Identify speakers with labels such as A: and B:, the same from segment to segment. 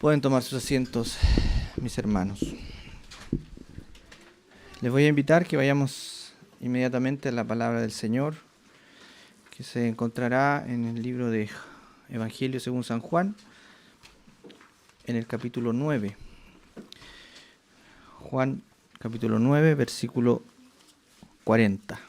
A: Pueden tomar sus asientos, mis hermanos. Les voy a invitar que vayamos inmediatamente a la palabra del Señor, que se encontrará en el libro de Evangelio según San Juan, en el capítulo 9. Juan, capítulo 9, versículo 40.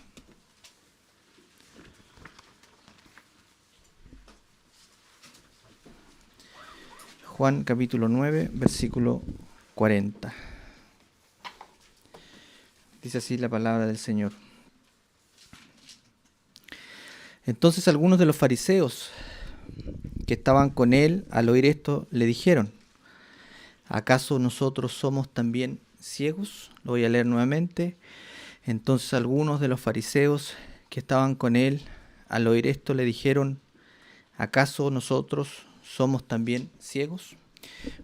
A: Juan, capítulo 9, versículo 40. Dice así la palabra del Señor. Entonces algunos de los fariseos que estaban con él, al oír esto, le dijeron: ¿acaso nosotros somos también ciegos? Lo voy a leer nuevamente. Entonces algunos de los fariseos que estaban con él, al oír esto, le dijeron: ¿acaso nosotros somos también ciegos?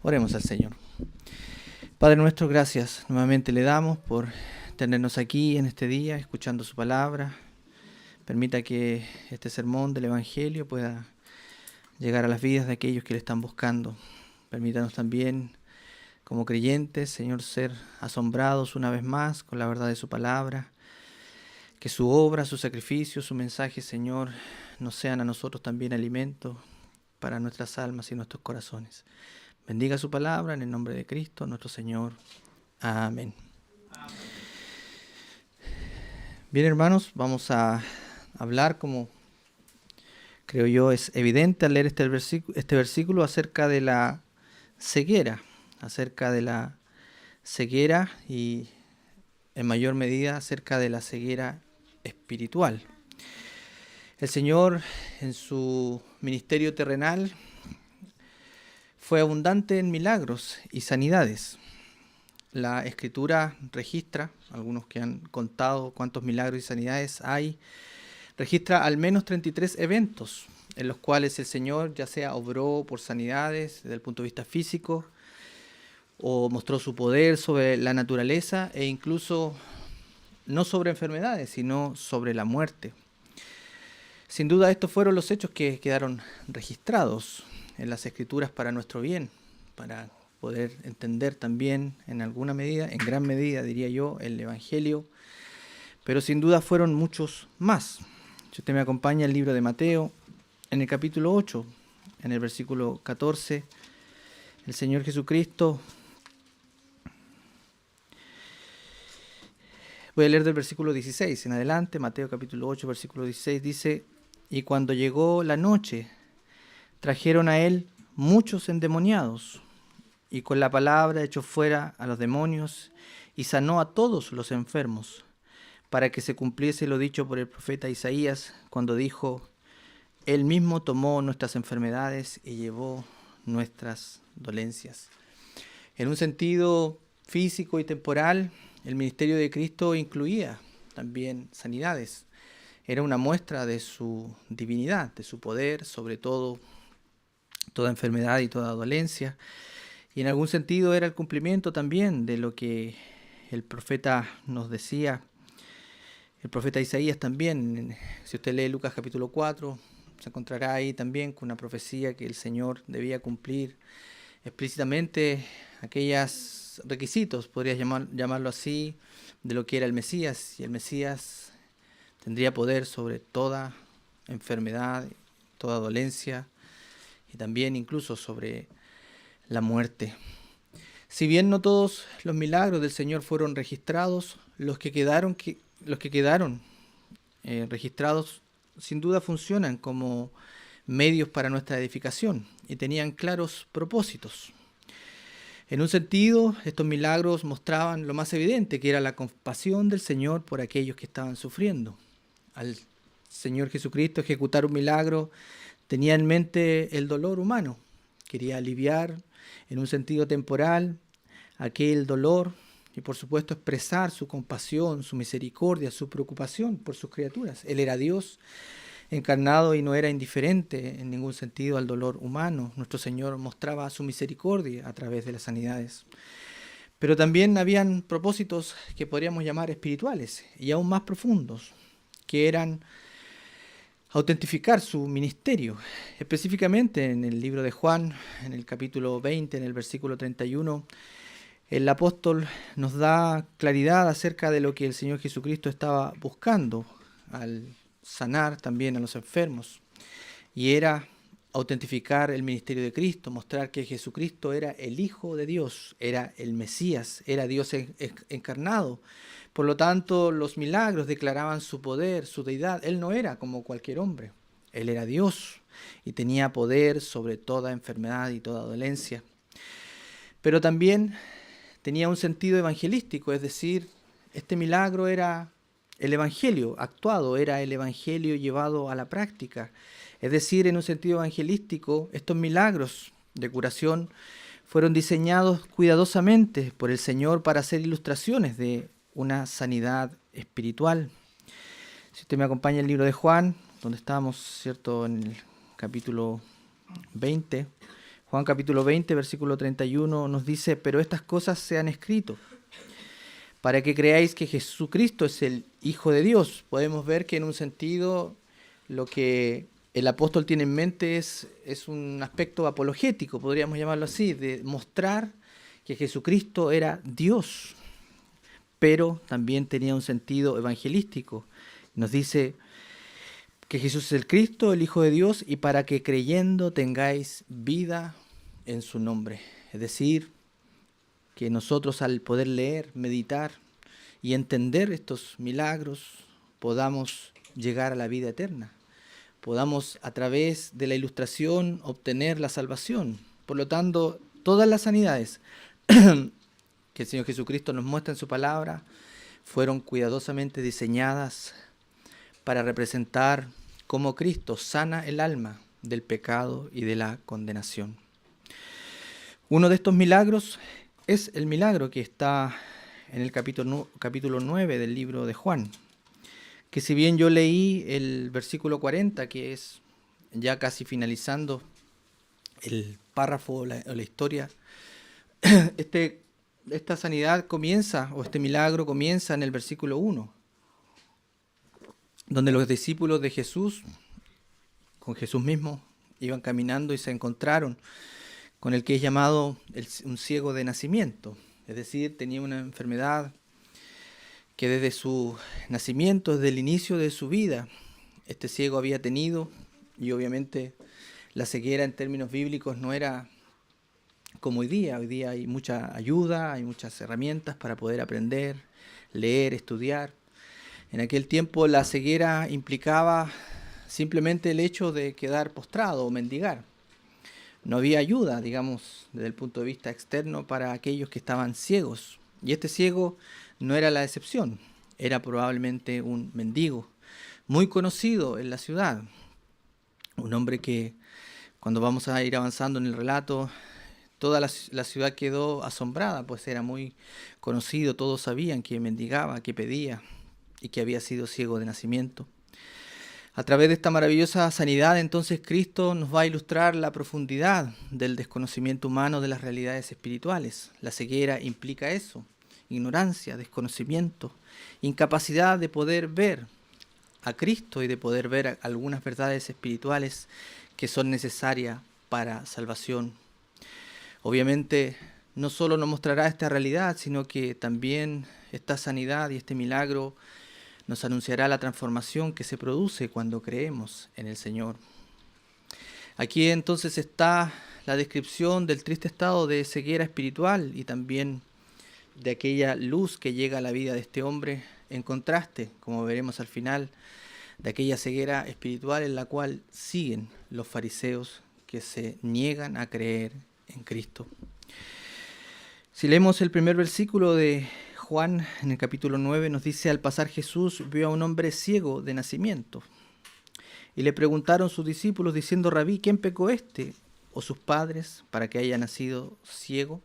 A: Oremos al Señor. Padre nuestro, gracias nuevamente le damos por tenernos aquí en este día, escuchando su palabra. Permita que este sermón del Evangelio pueda llegar a las vidas de aquellos que le están buscando. Permítanos también, como creyentes, Señor, ser asombrados una vez más con la verdad de su palabra. Que su obra, su sacrificio, su mensaje, Señor, nos sean a nosotros también alimento para nuestras almas y nuestros corazones. Bendiga su palabra en el nombre de Cristo, nuestro Señor. Amén. Bien, hermanos, vamos a hablar, como creo yo es evidente al leer este versículo, acerca de la ceguera, y en mayor medida acerca de la ceguera espiritual. El Señor, en su ministerio terrenal, fue abundante en milagros y sanidades. La Escritura registra, algunos que han contado cuántos milagros y sanidades hay, registra al menos 33 eventos en los cuales el Señor ya sea obró por sanidades desde el punto de vista físico, o mostró su poder sobre la naturaleza, e incluso no sobre enfermedades, sino sobre la muerte. Sin duda estos fueron los hechos que quedaron registrados en las Escrituras para nuestro bien, para poder entender también en alguna medida, en gran medida diría yo, el Evangelio, pero sin duda fueron muchos más. Si usted me acompaña al libro de Mateo, en el capítulo 8, en el versículo 14, el Señor Jesucristo, voy a leer del versículo 16 en adelante, Mateo capítulo 8, versículo 16, dice: y cuando llegó la noche, trajeron a él muchos endemoniados, y con la palabra echó fuera a los demonios, y sanó a todos los enfermos, para que se cumpliese lo dicho por el profeta Isaías, cuando dijo: Él mismo tomó nuestras enfermedades y llevó nuestras dolencias. En un sentido físico y temporal, el ministerio de Cristo incluía también sanidades. Era una muestra de su divinidad, de su poder, sobre todo toda enfermedad y toda dolencia. Y en algún sentido era el cumplimiento también de lo que el profeta nos decía. El profeta Isaías también, si usted lee Lucas capítulo 4, se encontrará ahí también con una profecía que el Señor debía cumplir explícitamente aquellos requisitos, podrías llamarlo así, de lo que era el Mesías. Y el Mesías tendría poder sobre toda enfermedad, toda dolencia y también incluso sobre la muerte. Si bien no todos los milagros del Señor fueron registrados, los que quedaron registrados sin duda funcionan como medios para nuestra edificación y tenían claros propósitos. En un sentido, estos milagros mostraban lo más evidente, que era la compasión del Señor por aquellos que estaban sufriendo. Al Señor Jesucristo ejecutar un milagro tenía en mente el dolor humano. Quería aliviar en un sentido temporal aquel dolor y por supuesto expresar su compasión, su misericordia, su preocupación por sus criaturas. Él era Dios encarnado y no era indiferente en ningún sentido al dolor humano. Nuestro Señor mostraba su misericordia a través de las sanidades. Pero también habían propósitos que podríamos llamar espirituales y aún más profundos, que eran autentificar su ministerio. Específicamente en el libro de Juan, en el capítulo 20, en el versículo 31, el apóstol nos da claridad acerca de lo que el Señor Jesucristo estaba buscando al sanar también a los enfermos. Y era autentificar el ministerio de Cristo, mostrar que Jesucristo era el Hijo de Dios, era el Mesías, era Dios encarnado. Por lo tanto, los milagros declaraban su poder, su deidad. Él no era como cualquier hombre, Él era Dios y tenía poder sobre toda enfermedad y toda dolencia. Pero también tenía un sentido evangelístico, es decir, este milagro era el evangelio actuado, era el evangelio llevado a la práctica. Es decir, en un sentido evangelístico, estos milagros de curación fueron diseñados cuidadosamente por el Señor para ser ilustraciones de una sanidad espiritual. Si usted me acompaña en el libro de Juan, donde estábamos, ¿cierto?, en el capítulo 20, Juan capítulo 20, versículo 31, nos dice: pero estas cosas se han escrito para que creáis que Jesucristo es el Hijo de Dios. Podemos ver que en un sentido lo que el apóstol tiene en mente es un aspecto apologético, podríamos llamarlo así, de mostrar que Jesucristo era Dios, pero también tenía un sentido evangelístico. Nos dice que Jesús es el Cristo, el Hijo de Dios, y para que creyendo tengáis vida en su nombre. Es decir, que nosotros al poder leer, meditar y entender estos milagros, podamos llegar a la vida eterna. Podamos a través de la ilustración obtener la salvación. Por lo tanto, todas las sanidades que el Señor Jesucristo nos muestra en su palabra fueron cuidadosamente diseñadas para representar cómo Cristo sana el alma del pecado y de la condenación. Uno de estos milagros es el milagro que está en el capítulo 9 del libro de Juan, que si bien yo leí el versículo 40, que es ya casi finalizando el párrafo o la historia, esta sanidad comienza, o este milagro comienza en el versículo 1, donde los discípulos de Jesús, con Jesús mismo, iban caminando y se encontraron con el que es llamado un ciego de nacimiento. Es decir, tenía una enfermedad que desde su nacimiento, desde el inicio de su vida, este ciego había tenido, y obviamente la ceguera en términos bíblicos no era como hoy día. Hoy día hay mucha ayuda, hay muchas herramientas para poder aprender, leer, estudiar. En aquel tiempo la ceguera implicaba simplemente el hecho de quedar postrado o mendigar. No había ayuda, digamos, desde el punto de vista externo para aquellos que estaban ciegos. Y este ciego no era la excepción, era probablemente un mendigo, muy conocido en la ciudad. Un hombre que, cuando vamos a ir avanzando en el relato, toda la ciudad quedó asombrada, pues era muy conocido, todos sabían que mendigaba, que pedía y que había sido ciego de nacimiento. A través de esta maravillosa sanidad, entonces, Cristo nos va a ilustrar la profundidad del desconocimiento humano de las realidades espirituales. La ceguera implica eso: ignorancia, desconocimiento, incapacidad de poder ver a Cristo y de poder ver algunas verdades espirituales que son necesarias para salvación. Obviamente, no solo nos mostrará esta realidad, sino que también esta sanidad y este milagro nos anunciará la transformación que se produce cuando creemos en el Señor. Aquí entonces está la descripción del triste estado de ceguera espiritual y también de aquella luz que llega a la vida de este hombre, en contraste, como veremos al final, de aquella ceguera espiritual en la cual siguen los fariseos que se niegan a creer en Cristo. Si leemos el primer versículo de Juan, en el capítulo 9, nos dice: al pasar Jesús vio a un hombre ciego de nacimiento. Y le preguntaron sus discípulos diciendo: Rabí, ¿quién pecó este o sus padres para que haya nacido ciego?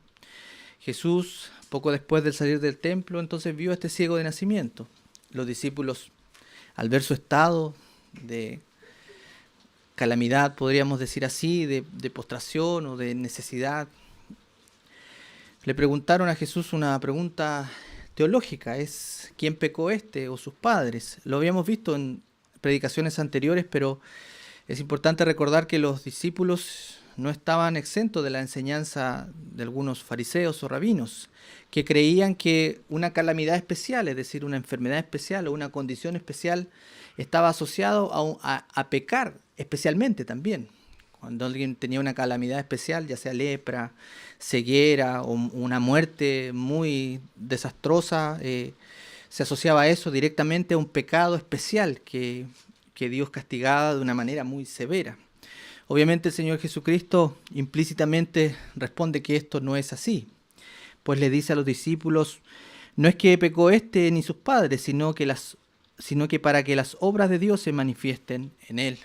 A: Jesús, poco después de salir del templo, entonces vio a este ciego de nacimiento. Los discípulos, al ver su estado de calamidad, podríamos decir así, de postración o de necesidad, le preguntaron a Jesús una pregunta teológica: es ¿quién pecó este o sus padres? Lo habíamos visto predicaciones anteriores, pero es importante recordar que los discípulos no estaban exentos de la enseñanza de algunos fariseos o rabinos, que creían que una calamidad especial, es decir, una enfermedad especial o una condición especial, estaba asociado a pecar especialmente también. Cuando alguien tenía una calamidad especial, ya sea lepra, ceguera o una muerte muy desastrosa, se asociaba a eso directamente a un pecado especial que Dios castigaba de una manera muy severa. Obviamente el Señor Jesucristo implícitamente responde que esto no es así, pues le dice a los discípulos, no es que pecó este ni sus padres, sino que para que las obras de Dios se manifiesten en él.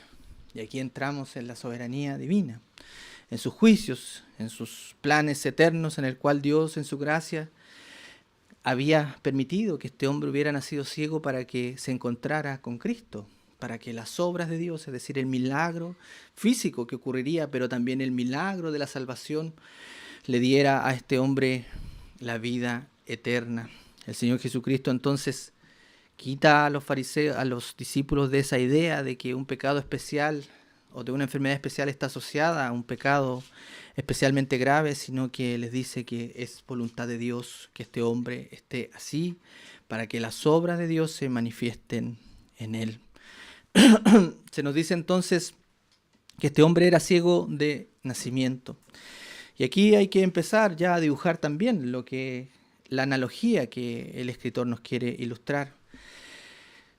A: Y aquí entramos en la soberanía divina, en sus juicios, en sus planes eternos, en el cual Dios en su gracia había permitido que este hombre hubiera nacido ciego para que se encontrara con Cristo, para que las obras de Dios, es decir, el milagro físico que ocurriría, pero también el milagro de la salvación, le diera a este hombre la vida eterna. El Señor Jesucristo entonces quita a los fariseos, a los discípulos de esa idea de que un pecado especial o de una enfermedad especial está asociada a un pecado especialmente grave, sino que les dice que es voluntad de Dios que este hombre esté así para que las obras de Dios se manifiesten en él. Se nos dice entonces que este hombre era ciego de nacimiento. Y aquí hay que empezar ya a dibujar también la analogía que el escritor nos quiere ilustrar.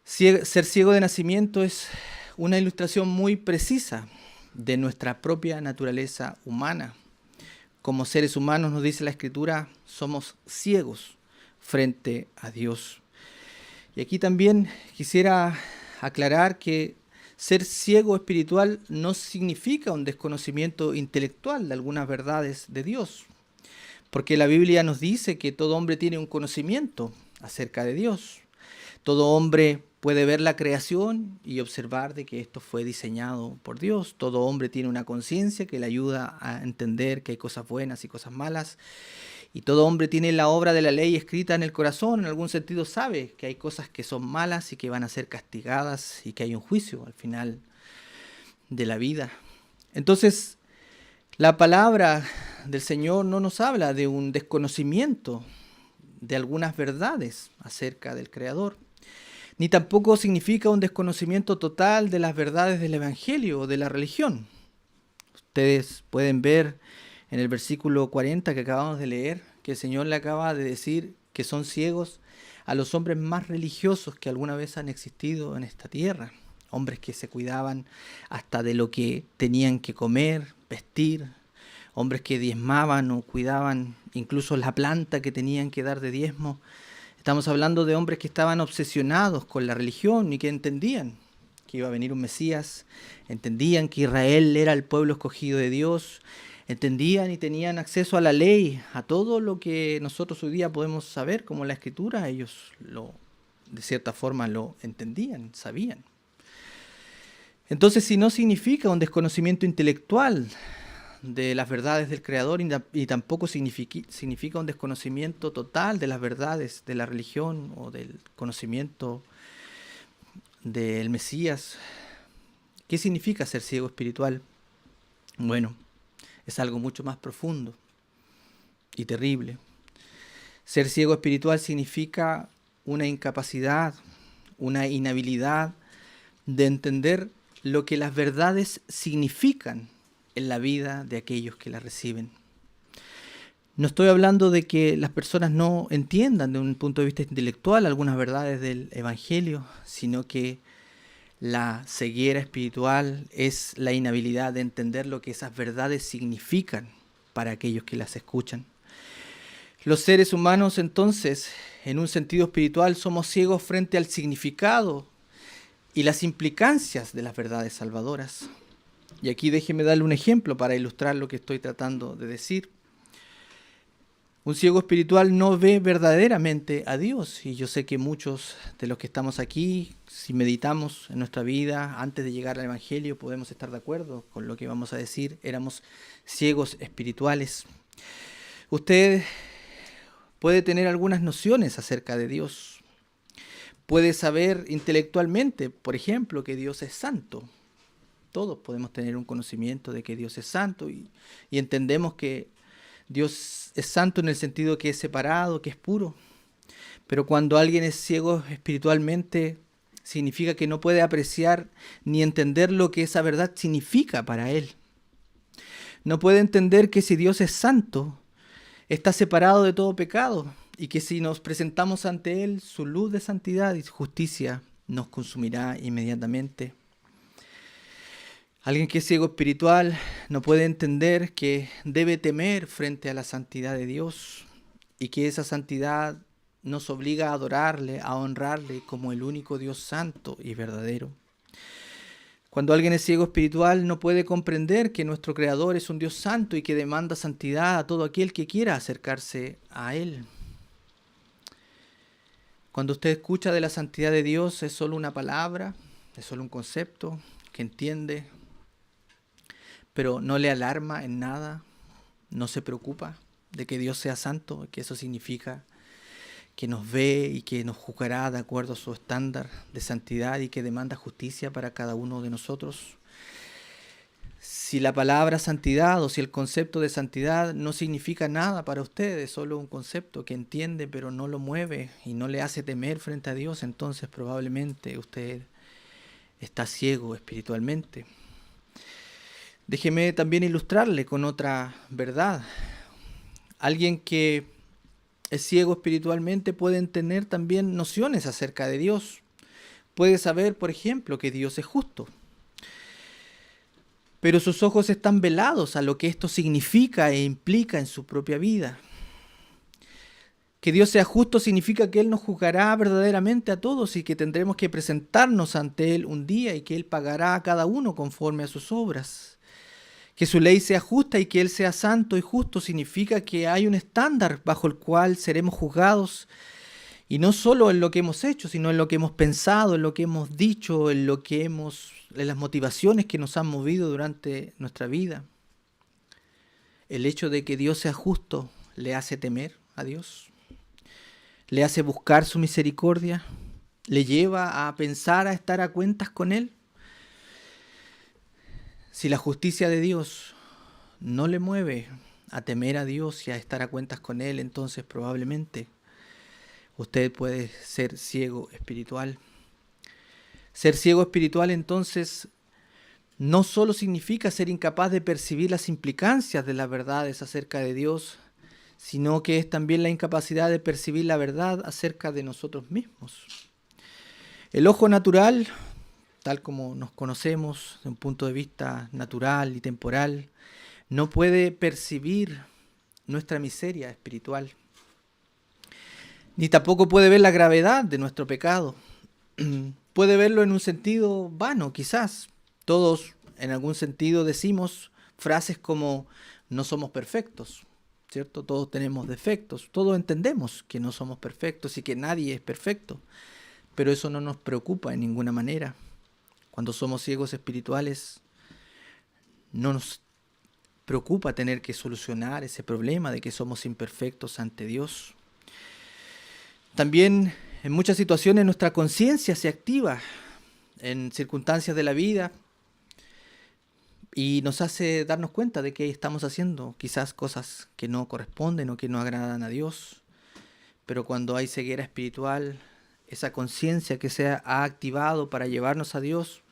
A: Ser ciego de nacimiento es una ilustración muy precisa de nuestra propia naturaleza humana. Como seres humanos, nos dice la Escritura, somos ciegos frente a Dios. Y aquí también quisiera aclarar que ser ciego espiritual no significa un desconocimiento intelectual de algunas verdades de Dios, porque la Biblia nos dice que todo hombre tiene un conocimiento acerca de Dios. Todo hombre puede ver la creación y observar de que esto fue diseñado por Dios. Todo hombre tiene una conciencia que le ayuda a entender que hay cosas buenas y cosas malas. Y todo hombre tiene la obra de la ley escrita en el corazón. En algún sentido sabe que hay cosas que son malas y que van a ser castigadas y que hay un juicio al final de la vida. Entonces, la palabra del Señor no nos habla de un desconocimiento de algunas verdades acerca del Creador, ni tampoco significa un desconocimiento total de las verdades del Evangelio o de la religión. Ustedes pueden ver en el versículo 40 que acabamos de leer, que el Señor le acaba de decir que son ciegos a los hombres más religiosos que alguna vez han existido en esta tierra. Hombres que se cuidaban hasta de lo que tenían que comer, vestir. Hombres que diezmaban o cuidaban incluso la planta que tenían que dar de diezmo. Estamos hablando de hombres que estaban obsesionados con la religión y que entendían que iba a venir un Mesías, entendían que Israel era el pueblo escogido de Dios, entendían y tenían acceso a la ley, a todo lo que nosotros hoy día podemos saber como la Escritura. Ellos de cierta forma lo entendían, sabían. Entonces, si no significa un desconocimiento intelectual de las verdades del Creador y tampoco significa un desconocimiento total de las verdades de la religión o del conocimiento del Mesías. ¿Qué significa ser ciego espiritual? Bueno, es algo mucho más profundo y terrible. Ser ciego espiritual significa una incapacidad, una inhabilidad de entender lo que las verdades significan en la vida de aquellos que la reciben. No estoy hablando de que las personas no entiendan de un punto de vista intelectual algunas verdades del Evangelio, sino que la ceguera espiritual es la inhabilidad de entender lo que esas verdades significan para aquellos que las escuchan. Los seres humanos, entonces, en un sentido espiritual, somos ciegos frente al significado y las implicancias de las verdades salvadoras. Y aquí déjeme darle un ejemplo para ilustrar lo que estoy tratando de decir. Un ciego espiritual no ve verdaderamente a Dios. Y yo sé que muchos de los que estamos aquí, si meditamos en nuestra vida antes de llegar al Evangelio, podemos estar de acuerdo con lo que vamos a decir. Éramos ciegos espirituales. Usted puede tener algunas nociones acerca de Dios. puede saber intelectualmente, por ejemplo, que Dios es santo. Todos podemos tener un conocimiento de que Dios es santo y entendemos que Dios es santo en el sentido que es separado, que es puro. Pero cuando alguien es ciego espiritualmente, significa que no puede apreciar ni entender lo que esa verdad significa para él. No puede entender que si Dios es santo, está separado de todo pecado y que si nos presentamos ante Él, su luz de santidad y justicia nos consumirá inmediatamente. Alguien que es ciego espiritual no puede entender que debe temer frente a la santidad de Dios y que esa santidad nos obliga a adorarle, a honrarle como el único Dios santo y verdadero. Cuando alguien es ciego espiritual no puede comprender que nuestro Creador es un Dios santo y que demanda santidad a todo aquel que quiera acercarse a Él. Cuando usted escucha de la santidad de Dios es solo una palabra, es solo un concepto que entiende, pero no le alarma en nada, no se preocupa de que Dios sea santo, que eso significa que nos ve y que nos juzgará de acuerdo a su estándar de santidad y que demanda justicia para cada uno de nosotros. Si la palabra santidad o si el concepto de santidad no significa nada para usted, es solo un concepto que entiende pero no lo mueve y no le hace temer frente a Dios, entonces probablemente usted está ciego espiritualmente. Déjeme también ilustrarle con otra verdad. Alguien que es ciego espiritualmente puede tener también nociones acerca de Dios. Puede saber, por ejemplo, que Dios es justo. Pero sus ojos están velados a lo que esto significa e implica en su propia vida. Que Dios sea justo significa que Él nos juzgará verdaderamente a todos y que tendremos que presentarnos ante Él un día y que Él pagará a cada uno conforme a sus obras. Que su ley sea justa y que Él sea santo y justo significa que hay un estándar bajo el cual seremos juzgados, y no solo en lo que hemos hecho, sino en lo que hemos pensado, en lo que hemos dicho, en las motivaciones que nos han movido durante nuestra vida. El hecho de que Dios sea justo le hace temer a Dios, le hace buscar su misericordia, le lleva a pensar a estar a cuentas con Él. Si la justicia de Dios no le mueve a temer a Dios y a estar a cuentas con Él, entonces probablemente usted puede ser ciego espiritual. Ser ciego espiritual entonces no solo significa ser incapaz de percibir las implicancias de las verdades acerca de Dios, sino que es también la incapacidad de percibir la verdad acerca de nosotros mismos. El ojo natural, tal como nos conocemos de un punto de vista natural y temporal, no puede percibir nuestra miseria espiritual, ni tampoco puede ver la gravedad de nuestro pecado. Puede verlo en un sentido vano, quizás. Todos en algún sentido decimos frases como no somos perfectos, ¿cierto? Todos tenemos defectos, todos entendemos que no somos perfectos y que nadie es perfecto, pero eso no nos preocupa en ninguna manera. Cuando somos ciegos espirituales, no nos preocupa tener que solucionar ese problema de que somos imperfectos ante Dios. También en muchas situaciones nuestra conciencia se activa en circunstancias de la vida y nos hace darnos cuenta de que estamos haciendo quizás cosas que no corresponden o que no agradan a Dios. Pero cuando hay ceguera espiritual, esa conciencia que se ha activado para llevarnos a Dios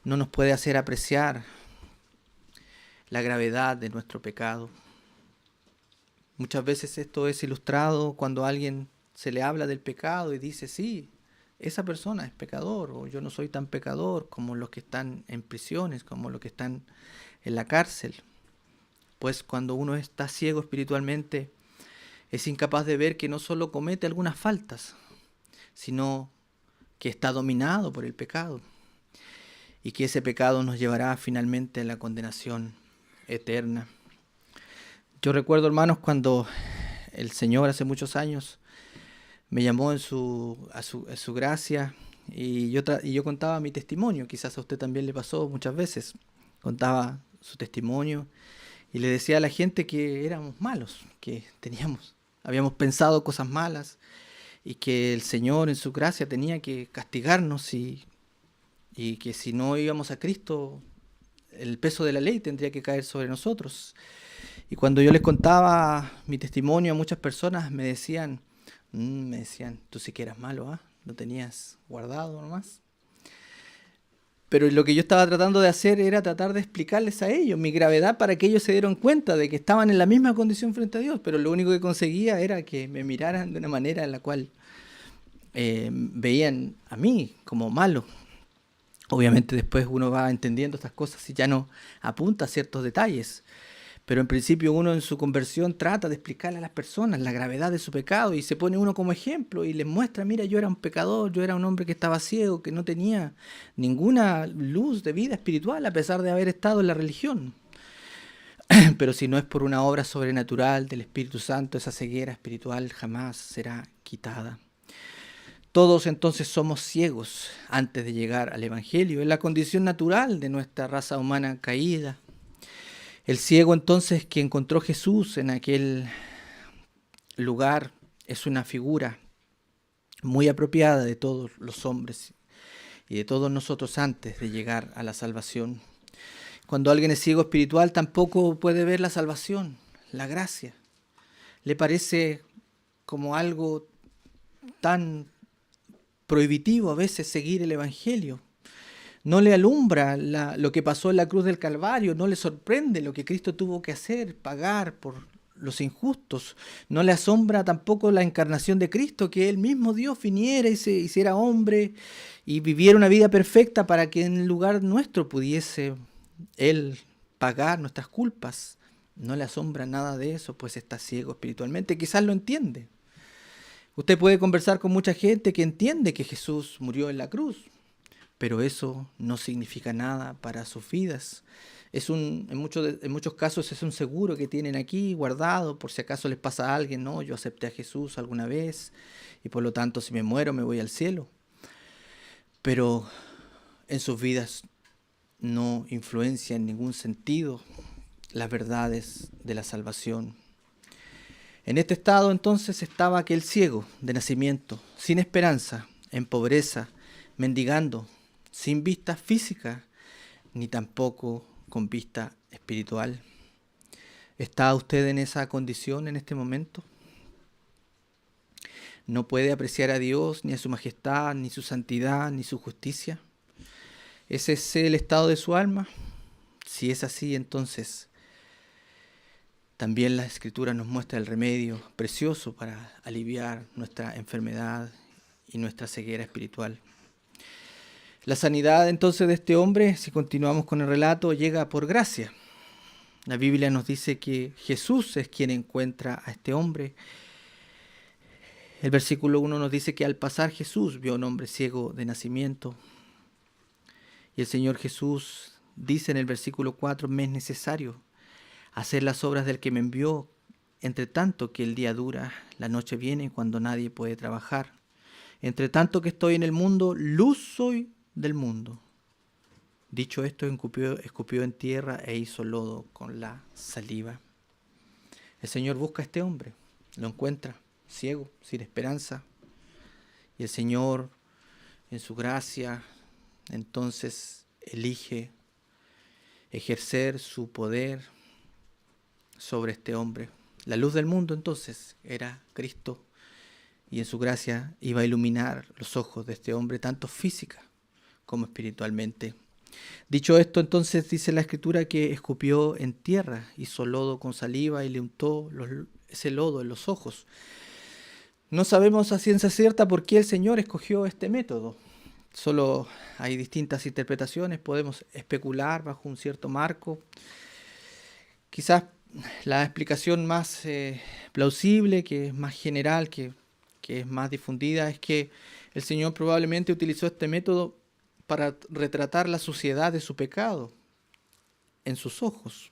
A: no nos puede hacer apreciar la gravedad de nuestro pecado. Muchas veces esto es ilustrado cuando a alguien se le habla del pecado y dice, sí, esa persona es pecador, o yo no soy tan pecador como los que están en prisiones, como los que están en la cárcel. Pues cuando uno está ciego espiritualmente, es incapaz de ver que no solo comete algunas faltas, sino que está dominado por el pecado, y que ese pecado nos llevará finalmente a la condenación eterna. Yo recuerdo, hermanos, cuando el Señor hace muchos años me llamó a su gracia y yo contaba mi testimonio. Quizás a usted también le pasó muchas veces. Contaba su testimonio y le decía a la gente que éramos malos, que habíamos pensado cosas malas y que el Señor en su gracia tenía que castigarnos y que si no íbamos a Cristo, el peso de la ley tendría que caer sobre nosotros. Y cuando yo les contaba mi testimonio a muchas personas, me decían, tú sí que eras malo, ¿ah? Lo tenías guardado nomás. Pero lo que yo estaba tratando de hacer era tratar de explicarles a ellos mi gravedad para que ellos se dieran cuenta de que estaban en la misma condición frente a Dios, pero lo único que conseguía era que me miraran de una manera en la cual veían a mí como malo. Obviamente después uno va entendiendo estas cosas y ya no apunta a ciertos detalles. Pero en principio uno en su conversión trata de explicarle a las personas la gravedad de su pecado y se pone uno como ejemplo y les muestra, mira, yo era un pecador, yo era un hombre que estaba ciego, que no tenía ninguna luz de vida espiritual a pesar de haber estado en la religión. Pero si no es por una obra sobrenatural del Espíritu Santo, esa ceguera espiritual jamás será quitada. Todos entonces somos ciegos antes de llegar al Evangelio. Es la condición natural de nuestra raza humana caída. El ciego entonces que encontró Jesús en aquel lugar es una figura muy apropiada de todos los hombres y de todos nosotros antes de llegar a la salvación. Cuando alguien es ciego espiritual tampoco puede ver la salvación, la gracia. Le parece como algo tan prohibitivo a veces seguir el Evangelio. No le alumbra lo que pasó en la cruz del Calvario, no le sorprende lo que Cristo tuvo que hacer, pagar por los injustos. No le asombra tampoco la encarnación de Cristo, que Él mismo Dios viniera y se hiciera hombre y viviera una vida perfecta para que en lugar nuestro pudiese Él pagar nuestras culpas. No le asombra nada de eso, pues está ciego espiritualmente. Quizás lo entiende. Usted puede conversar con mucha gente que entiende que Jesús murió en la cruz, pero eso no significa nada para sus vidas. En muchos casos es un seguro que tienen aquí guardado por si acaso les pasa a alguien. No, yo acepté a Jesús alguna vez y por lo tanto si me muero me voy al cielo. Pero en sus vidas no influencia en ningún sentido las verdades de la salvación. En este estado entonces estaba aquel ciego de nacimiento, sin esperanza, en pobreza, mendigando, sin vista física, ni tampoco con vista espiritual. ¿Está usted en esa condición en este momento? ¿No puede apreciar a Dios, ni a su majestad, ni su santidad, ni su justicia? ¿Ese es el estado de su alma? Si es así, entonces también la Escritura nos muestra el remedio precioso para aliviar nuestra enfermedad y nuestra ceguera espiritual. La sanidad entonces de este hombre, si continuamos con el relato, llega por gracia. La Biblia nos dice que Jesús es quien encuentra a este hombre. El versículo 1 nos dice que al pasar Jesús vio a un hombre ciego de nacimiento. Y el Señor Jesús dice en el versículo 4, me es necesario hacer las obras del que me envió, entre tanto que el día dura, la noche viene cuando nadie puede trabajar. Entre tanto que estoy en el mundo, luz soy del mundo. Dicho esto, escupió en tierra e hizo lodo con la saliva. El Señor busca a este hombre, lo encuentra ciego, sin esperanza, y el Señor, en su gracia, entonces elige ejercer su poder sobre este hombre. La luz del mundo entonces era Cristo, y en su gracia iba a iluminar los ojos de este hombre, tanto física como espiritualmente. Dicho esto, entonces dice la Escritura que escupió en tierra, hizo lodo con saliva y le untó ese lodo en los ojos. No sabemos a ciencia cierta por qué el Señor escogió este método. Solo hay distintas interpretaciones, podemos especular bajo un cierto marco. Quizás la explicación más plausible, que es más general, que es más difundida, es que el Señor probablemente utilizó este método para retratar la suciedad de su pecado en sus ojos.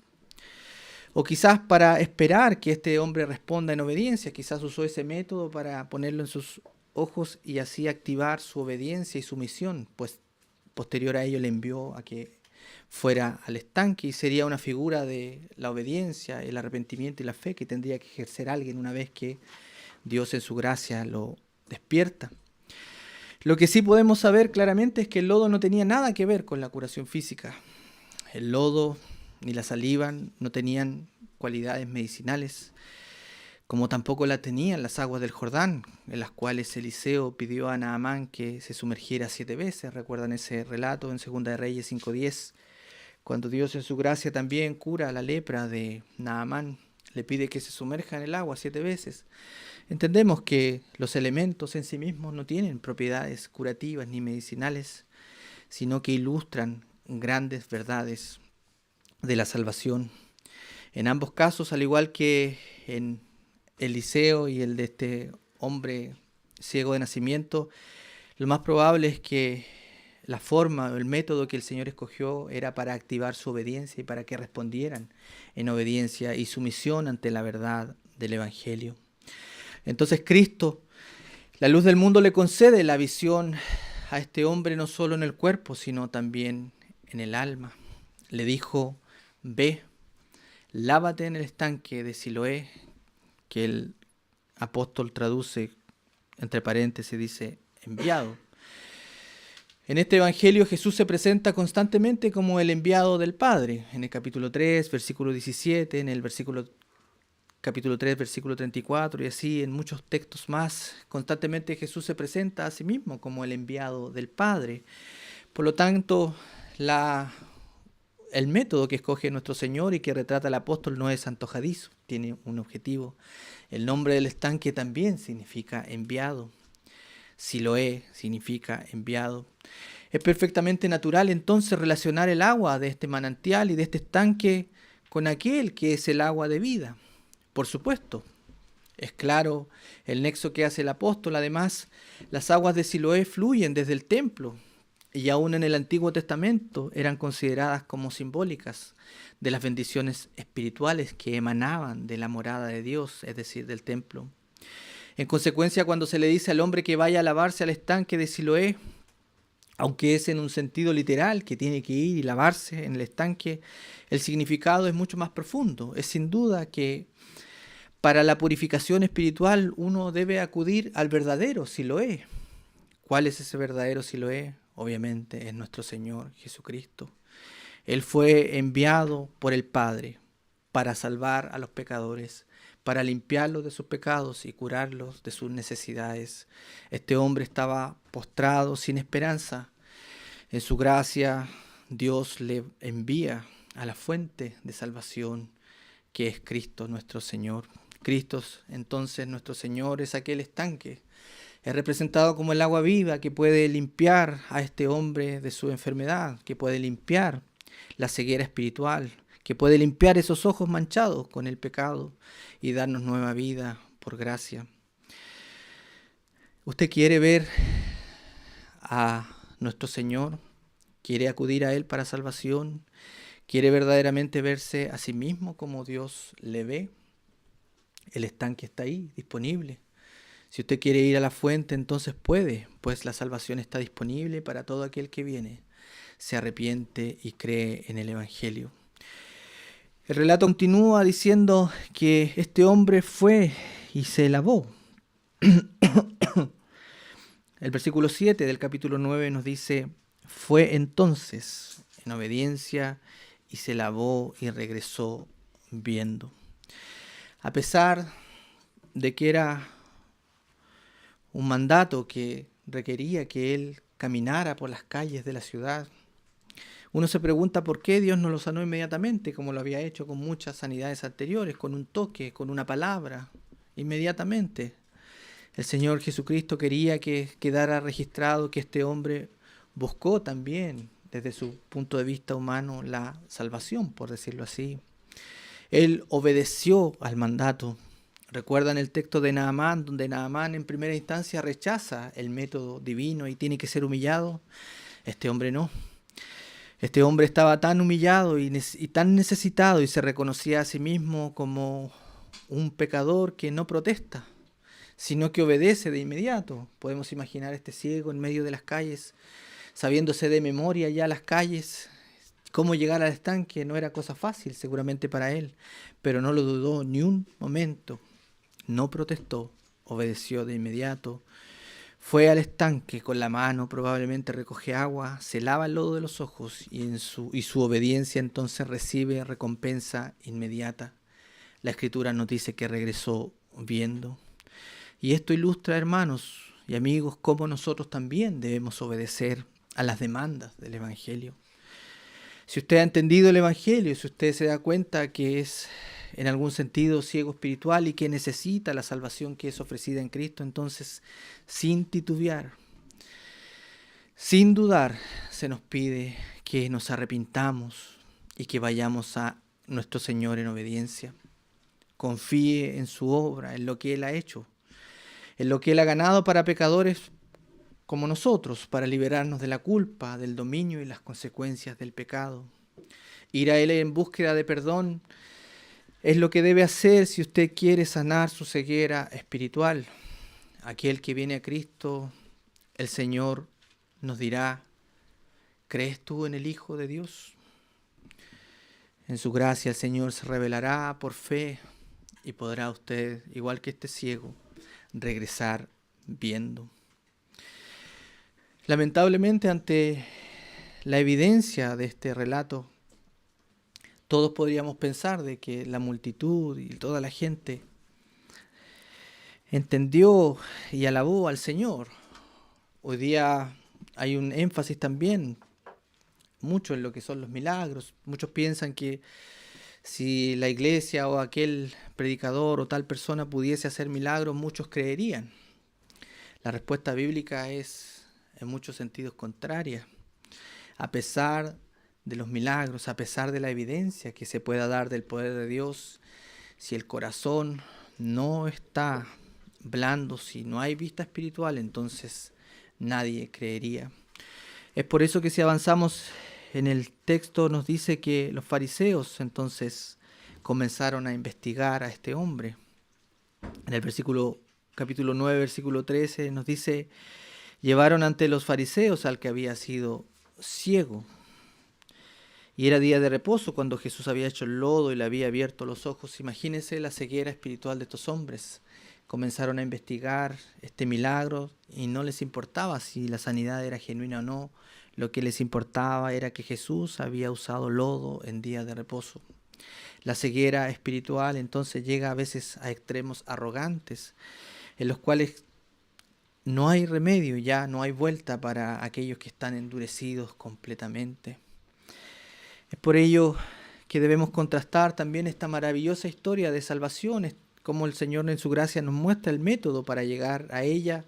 A: O quizás para esperar que este hombre responda en obediencia. Quizás usó ese método para ponerlo en sus ojos y así activar su obediencia y su misión, pues posterior a ello le envió a que fuera al estanque y sería una figura de la obediencia, el arrepentimiento y la fe que tendría que ejercer alguien una vez que Dios en su gracia lo despierta. Lo que sí podemos saber claramente es que el lodo no tenía nada que ver con la curación física. El lodo ni la saliva no tenían cualidades medicinales, como tampoco la tenían las aguas del Jordán, en las cuales Eliseo pidió a Naamán que se sumergiera 7 veces. ¿Recuerdan ese relato en 2 de Reyes 5:10? Cuando Dios en su gracia también cura la lepra de Naamán, le pide que se sumerja en el agua 7 veces. Entendemos que los elementos en sí mismos no tienen propiedades curativas ni medicinales, sino que ilustran grandes verdades de la salvación. En ambos casos, al igual que en Eliseo y el de este hombre ciego de nacimiento, lo más probable es que la forma o el método que el Señor escogió era para activar su obediencia y para que respondieran en obediencia y sumisión ante la verdad del Evangelio. Entonces Cristo, la luz del mundo, le concede la visión a este hombre no solo en el cuerpo, sino también en el alma. Le dijo: ve, lávate en el estanque de Siloé, que el apóstol traduce, entre paréntesis, dice enviado. En este evangelio Jesús se presenta constantemente como el enviado del Padre. En el capítulo 3, versículo 17, en el capítulo 3, versículo 34, y así en muchos textos más, constantemente Jesús se presenta a sí mismo como el enviado del Padre. Por lo tanto, el método que escoge nuestro Señor y que retrata el apóstol no es antojadizo, tiene un objetivo. El nombre del estanque también significa enviado. Siloé significa enviado. Es perfectamente natural entonces relacionar el agua de este manantial y de este estanque con aquel que es el agua de vida. Por supuesto, es claro el nexo que hace el apóstol. Además, las aguas de Siloé fluyen desde el templo y aún en el Antiguo Testamento eran consideradas como simbólicas de las bendiciones espirituales que emanaban de la morada de Dios, es decir, del templo. En consecuencia, cuando se le dice al hombre que vaya a lavarse al estanque de Siloé, aunque es en un sentido literal que tiene que ir y lavarse en el estanque, el significado es mucho más profundo. Es sin duda que para la purificación espiritual uno debe acudir al verdadero Siloé. ¿Cuál es ese verdadero Siloé? Obviamente es nuestro Señor Jesucristo. Él fue enviado por el Padre para salvar a los pecadores, para limpiarlos de sus pecados y curarlos de sus necesidades. Este hombre estaba postrado sin esperanza. En su gracia, Dios le envía a la fuente de salvación, que es Cristo nuestro Señor. Cristo, entonces, nuestro Señor, es aquel estanque. Es representado como el agua viva que puede limpiar a este hombre de su enfermedad, que puede limpiar la ceguera espiritual, que puede limpiar esos ojos manchados con el pecado y darnos nueva vida por gracia. ¿Usted quiere ver a nuestro Señor? ¿Quiere acudir a Él para salvación? ¿Quiere verdaderamente verse a sí mismo como Dios le ve? El estanque está ahí, disponible. Si usted quiere ir a la fuente, entonces puede, pues la salvación está disponible para todo aquel que viene, se arrepiente y cree en el Evangelio. El relato continúa diciendo que este hombre fue y se lavó. El versículo 7 del capítulo 9 nos dice: fue entonces en obediencia y se lavó y regresó viendo. A pesar de que era un mandato que requería que él caminara por las calles de la ciudad, uno se pregunta por qué Dios no lo sanó inmediatamente, como lo había hecho con muchas sanidades anteriores, con un toque, con una palabra, inmediatamente. El Señor Jesucristo quería que quedara registrado que este hombre buscó también, desde su punto de vista humano, la salvación, por decirlo así. Él obedeció al mandato. ¿Recuerdan el texto de Naamán, donde Naamán en primera instancia rechaza el método divino y tiene que ser humillado? Este hombre no. Este hombre estaba tan humillado y tan necesitado y se reconocía a sí mismo como un pecador que no protesta, sino que obedece de inmediato. Podemos imaginar a este ciego en medio de las calles, sabiéndose de memoria ya las calles. Cómo llegar al estanque no era cosa fácil seguramente para él, pero no lo dudó ni un momento. No protestó, obedeció de inmediato. Fue al estanque con la mano, probablemente recoge agua, se lava el lodo de los ojos y su obediencia entonces recibe recompensa inmediata. La Escritura nos dice que regresó viendo. Y esto ilustra, hermanos y amigos, cómo nosotros también debemos obedecer a las demandas del Evangelio. Si usted ha entendido el Evangelio, si usted se da cuenta que es en algún sentido ciego espiritual y que necesita la salvación que es ofrecida en Cristo, entonces, sin titubear, sin dudar, se nos pide que nos arrepintamos y que vayamos a nuestro Señor en obediencia. Confíe en su obra, en lo que Él ha hecho, en lo que Él ha ganado para pecadores como nosotros, para liberarnos de la culpa, del dominio y las consecuencias del pecado. Ir a Él en búsqueda de perdón es lo que debe hacer si usted quiere sanar su ceguera espiritual. Aquel que viene a Cristo, el Señor nos dirá: ¿crees tú en el Hijo de Dios? En su gracia el Señor se revelará por fe y podrá usted, igual que este ciego, regresar viendo. Lamentablemente, ante la evidencia de este relato, todos podríamos pensar de que la multitud y toda la gente entendió y alabó al Señor. Hoy día hay un énfasis también mucho en lo que son los milagros. Muchos piensan que si la iglesia o aquel predicador o tal persona pudiese hacer milagros, muchos creerían. La respuesta bíblica es en muchos sentidos contraria. A pesar de los milagros, a pesar de la evidencia que se pueda dar del poder de Dios, si el corazón no está blando, si no hay vista espiritual, entonces nadie creería. Es por eso que si avanzamos en el texto nos dice que los fariseos entonces comenzaron a investigar a este hombre. En el capítulo 9, versículo 13 nos dice: llevaron ante los fariseos al que había sido ciego. Y era día de reposo cuando Jesús había hecho el lodo y le había abierto los ojos. Imagínense la ceguera espiritual de estos hombres. Comenzaron a investigar este milagro y no les importaba si la sanidad era genuina o no. Lo que les importaba era que Jesús había usado lodo en día de reposo. La ceguera espiritual entonces llega a veces a extremos arrogantes, en los cuales no hay remedio, ya no hay vuelta para aquellos que están endurecidos completamente. Es por ello que debemos contrastar también esta maravillosa historia de salvación, como el Señor en su gracia nos muestra el método para llegar a ella,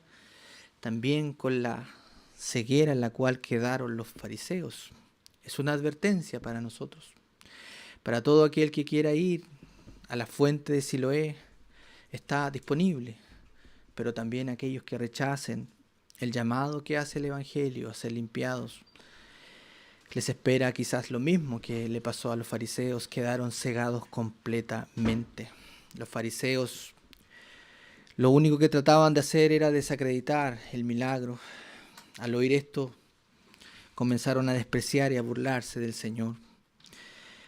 A: también con la ceguera en la cual quedaron los fariseos. Es una advertencia para nosotros. Para todo aquel que quiera ir a la fuente de Siloé, está disponible. Pero también aquellos que rechacen el llamado que hace el Evangelio a ser limpiados, les espera quizás lo mismo que le pasó a los fariseos, quedaron cegados completamente. Los fariseos lo único que trataban de hacer era desacreditar el milagro. Al oír esto, comenzaron a despreciar y a burlarse del Señor.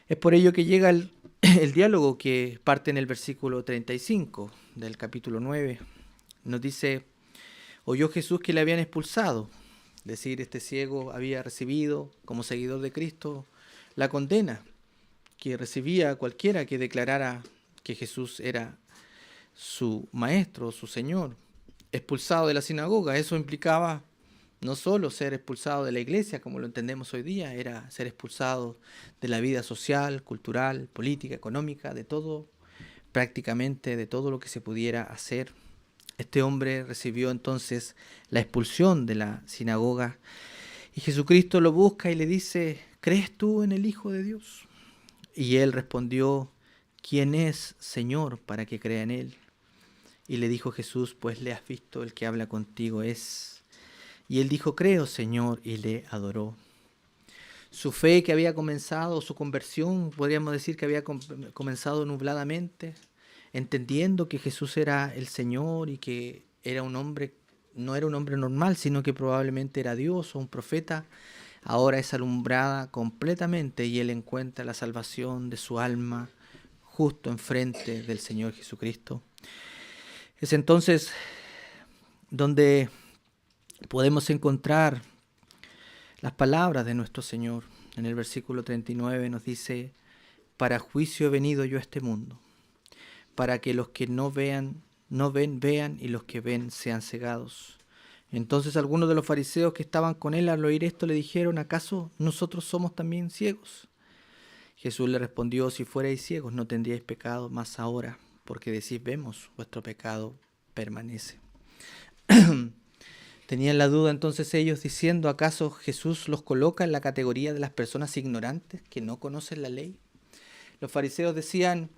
A: Es por ello que llega el diálogo que parte en el versículo 35 del capítulo 9. Nos dice: oyó Jesús que le habían expulsado. Es decir, este ciego había recibido como seguidor de Cristo la condena que recibía cualquiera que declarara que Jesús era su maestro, su Señor. Expulsado de la sinagoga, eso implicaba no solo ser expulsado de la iglesia, como lo entendemos hoy día, era ser expulsado de la vida social, cultural, política, económica, de todo, prácticamente de todo lo que se pudiera hacer. Este hombre recibió entonces la expulsión de la sinagoga y Jesucristo lo busca y le dice: ¿crees tú en el Hijo de Dios? Y él respondió: ¿quién es, Señor, para que crea en él? Y le dijo Jesús: pues le has visto, el que habla contigo es. Y él dijo: creo, Señor, y le adoró. Su fe que había comenzado, su conversión, podríamos decir que había comenzado nubladamente, entendiendo que Jesús era el Señor y que era un hombre, no era un hombre normal, sino que probablemente era Dios o un profeta, ahora es alumbrada completamente y él encuentra la salvación de su alma justo enfrente del Señor Jesucristo. Es entonces donde podemos encontrar las palabras de nuestro Señor. En el versículo 39 nos dice: para juicio he venido yo a este mundo, para que los que no ven, vean, y los que ven sean cegados. Entonces algunos de los fariseos que estaban con él al oír esto le dijeron: ¿acaso nosotros somos también ciegos? Jesús le respondió: si fuerais ciegos no tendríais pecado, mas ahora, porque decís vemos, vuestro pecado permanece. Tenían la duda entonces ellos diciendo: ¿acaso Jesús los coloca en la categoría de las personas ignorantes que no conocen la ley? Los fariseos decían: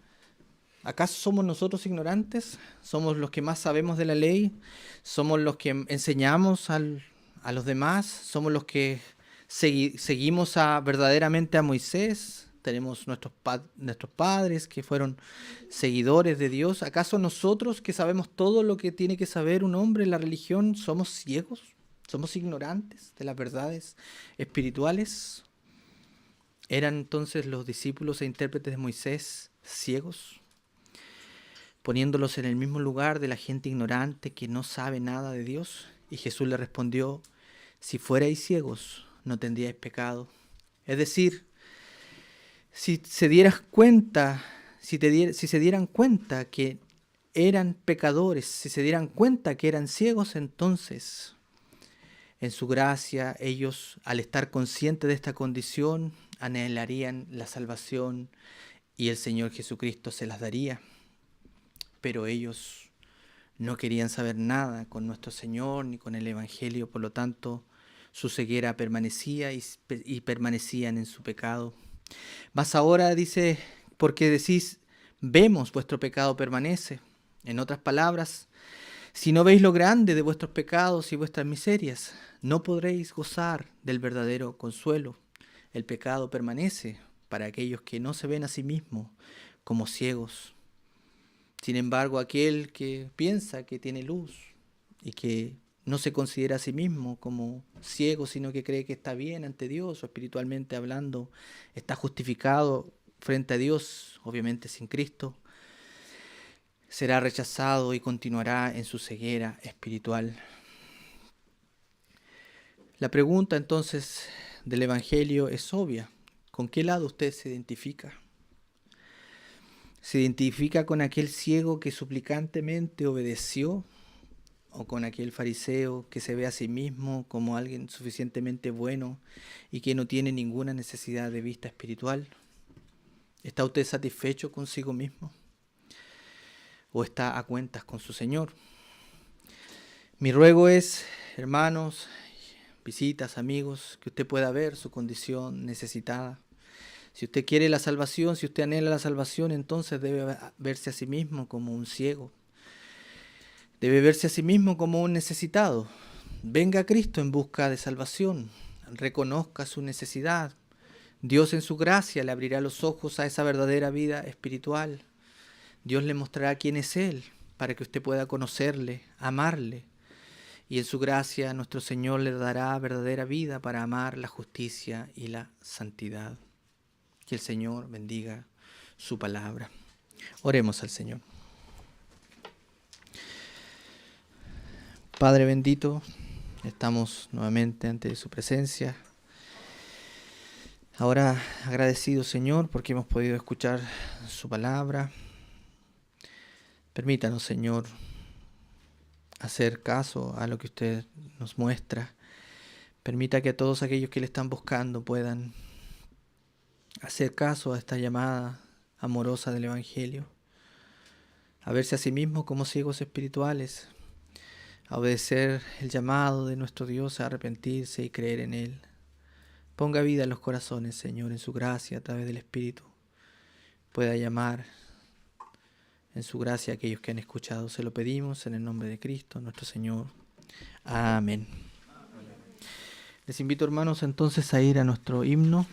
A: ¿acaso somos nosotros ignorantes? ¿Somos los que más sabemos de la ley? ¿Somos los que enseñamos a los demás? ¿Somos los que seguimos verdaderamente a Moisés? Tenemos nuestros padres que fueron seguidores de Dios. ¿Acaso nosotros, que sabemos todo lo que tiene que saber un hombre en la religión, somos ciegos? ¿Somos ignorantes de las verdades espirituales? ¿Eran entonces los discípulos e intérpretes de Moisés ciegos, poniéndolos en el mismo lugar de la gente ignorante que no sabe nada de Dios? Y Jesús le respondió: si fuerais ciegos, no tendríais pecado. Es decir, si se dieran cuenta que eran pecadores, si se dieran cuenta que eran ciegos, entonces, en su gracia, ellos, al estar conscientes de esta condición, anhelarían la salvación y el Señor Jesucristo se las daría. Pero ellos no querían saber nada con nuestro Señor ni con el Evangelio, por lo tanto, su ceguera permanecía y permanecían en su pecado. Mas ahora dice: porque decís vemos, vuestro pecado permanece. En otras palabras, si no veis lo grande de vuestros pecados y vuestras miserias, no podréis gozar del verdadero consuelo. El pecado permanece para aquellos que no se ven a sí mismos como ciegos. Sin embargo, aquel que piensa que tiene luz y que no se considera a sí mismo como ciego, sino que cree que está bien ante Dios, o espiritualmente hablando, está justificado frente a Dios, obviamente sin Cristo, será rechazado y continuará en su ceguera espiritual. La pregunta entonces del Evangelio es obvia: ¿con qué lado usted se identifica? ¿Se identifica con aquel ciego que suplicantemente obedeció, o con aquel fariseo que se ve a sí mismo como alguien suficientemente bueno y que no tiene ninguna necesidad de vista espiritual? ¿Está usted satisfecho consigo mismo? ¿O está a cuentas con su Señor? Mi ruego es, hermanos, visitas, amigos, que usted pueda ver su condición necesitada. Si usted quiere la salvación, si usted anhela la salvación, entonces debe verse a sí mismo como un ciego. Debe verse a sí mismo como un necesitado. Venga a Cristo en busca de salvación. Reconozca su necesidad. Dios en su gracia le abrirá los ojos a esa verdadera vida espiritual. Dios le mostrará quién es Él, para que usted pueda conocerle, amarle. Y en su gracia nuestro Señor le dará verdadera vida para amar la justicia y la santidad. Que el Señor bendiga su palabra. Oremos al Señor. Padre bendito, estamos nuevamente ante su presencia. Ahora agradecido, Señor, porque hemos podido escuchar su palabra. Permítanos, Señor, hacer caso a lo que usted nos muestra. Permita que todos aquellos que le están buscando puedan hacer caso a esta llamada amorosa del Evangelio, a verse a sí mismos como ciegos espirituales, a obedecer el llamado de nuestro Dios a arrepentirse y creer en Él. Ponga vida en los corazones, Señor, en su gracia a través del Espíritu. Pueda llamar en su gracia a aquellos que han escuchado. Se lo pedimos en el nombre de Cristo, nuestro Señor. Amén. Les invito, hermanos, entonces a ir a nuestro himno.